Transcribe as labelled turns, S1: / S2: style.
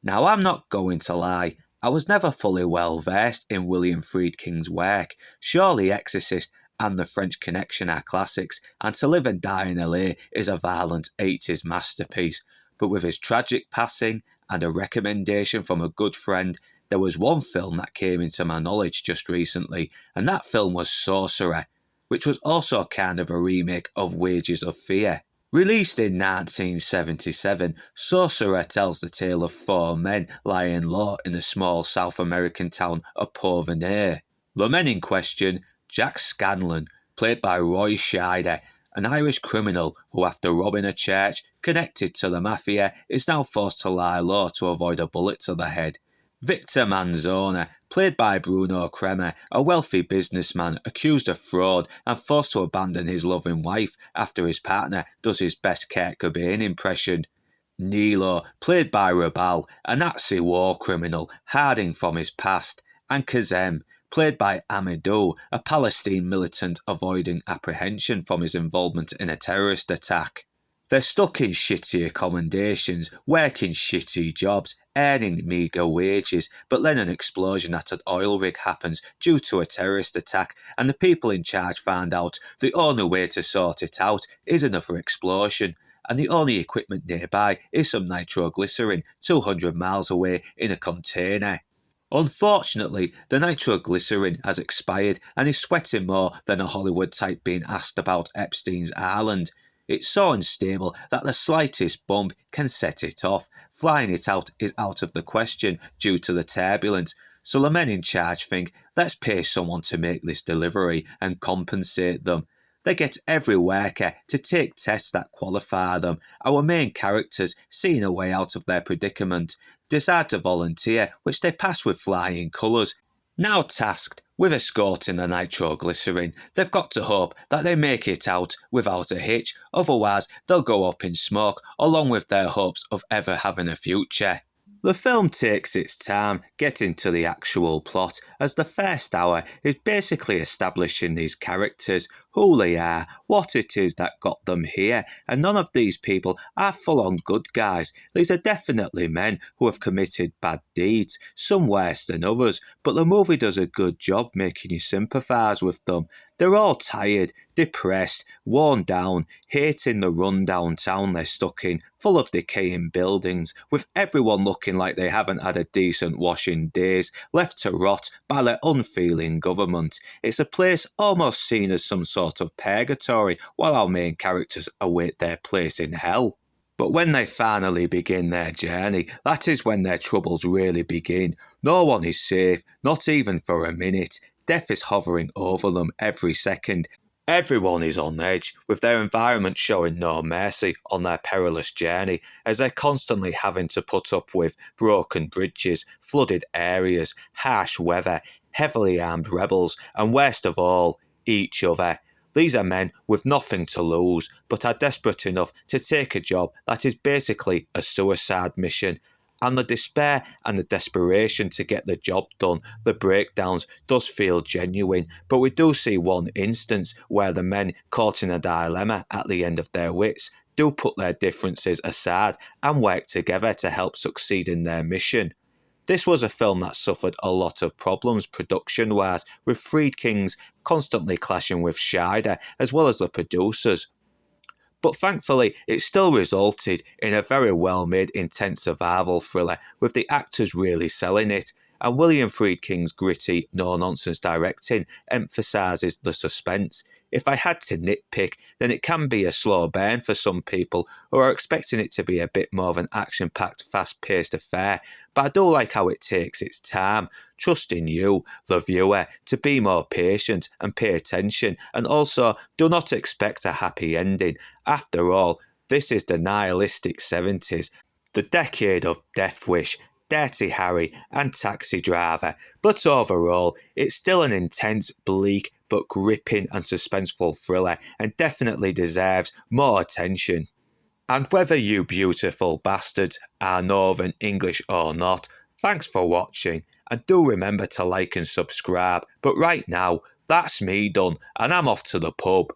S1: Now, I'm not going to lie, I was never fully well versed in William Friedkin's work. Surely Exorcist and The French Connection are classics, and To Live and Die in LA is a violent 80s masterpiece. But with his tragic passing and a recommendation from a good friend, there was one film that came into my knowledge just recently, and that film was Sorcerer, which was also kind of a remake of Wages of Fear. Released in 1977, Sorcerer tells the tale of four men lying low in the small South American town of Porvenir. The men in question, Jack Scanlon, played by Roy Scheider, an Irish criminal who, after robbing a church connected to the mafia, is now forced to lie low to avoid a bullet to the head. Victor Manzona, played by Bruno Kremer, a wealthy businessman accused of fraud and forced to abandon his loving wife after his partner does his best Kurt Cobain impression. Nilo, played by Rabal, a Nazi war criminal hiding from his past. And Kazem, played by Amadou, a Palestine militant avoiding apprehension from his involvement in a terrorist attack. They're stuck in shitty accommodations, working shitty jobs, earning meagre wages, but then an explosion at an oil rig happens due to a terrorist attack, and the people in charge find out the only way to sort it out is another explosion, and the only equipment nearby is some nitroglycerin 200 miles away in a container. Unfortunately, the nitroglycerin has expired and is sweating more than a Hollywood type being asked about Epstein's Island. It's so unstable that the slightest bump can set it off. Flying it out is out of the question due to the turbulence. So the men in charge think, let's pay someone to make this delivery and compensate them. They get every worker to take tests that qualify them. Our main characters, seeing a way out of their predicament, decide to volunteer, which they pass with flying colours. Now tasked with escorting the nitroglycerin, they've got to hope that they make it out without a hitch, otherwise they'll go up in smoke along with their hopes of ever having a future. The film takes its time getting to the actual plot, as the first hour is basically establishing these characters, who they are, what it is that got them here, and none of these people are full-on good guys. These are definitely men who have committed bad deeds, some worse than others, but the movie does a good job making you sympathise with them. They're all tired, depressed, worn down, hating the run-down town they're stuck in, full of decaying buildings, with everyone looking like they haven't had a decent wash in days, left to rot by their unfeeling government. It's a place almost seen as some sort of purgatory, while our main characters await their place in hell. But when they finally begin their journey, that is when their troubles really begin. No one is safe, not even for a minute. Death is hovering over them every second. Everyone is on edge, with their environment showing no mercy on their perilous journey, as they're constantly having to put up with broken bridges, flooded areas, harsh weather, heavily armed rebels, and worst of all, each other. These are men with nothing to lose, but are desperate enough to take a job that is basically a suicide mission. And the despair and the desperation to get the job done, the breakdowns, does feel genuine. But we do see one instance where the men caught in a dilemma at the end of their wits do put their differences aside and work together to help succeed in their mission. This was a film that suffered a lot of problems production-wise, with Friedkins constantly clashing with Scheider as well as the producers. But thankfully, it still resulted in a very well-made, intense survival thriller, with the actors really selling it, and William Friedkin's gritty, no-nonsense directing emphasises the suspense. If I had to nitpick, then it can be a slow burn for some people who are expecting it to be a bit more of an action-packed, fast-paced affair, but I do like how it takes its time, trusting you, the viewer, to be more patient and pay attention, and also do not expect a happy ending. After all, this is the nihilistic 70s, the decade of Death Wish, Dirty Harry and Taxi Driver, but overall, it's still an intense, bleak, but gripping and suspenseful thriller, and definitely deserves more attention. And whether you beautiful bastards are Northern English or not, thanks for watching, and do remember to like and subscribe. But right now, that's me done, and I'm off to the pub.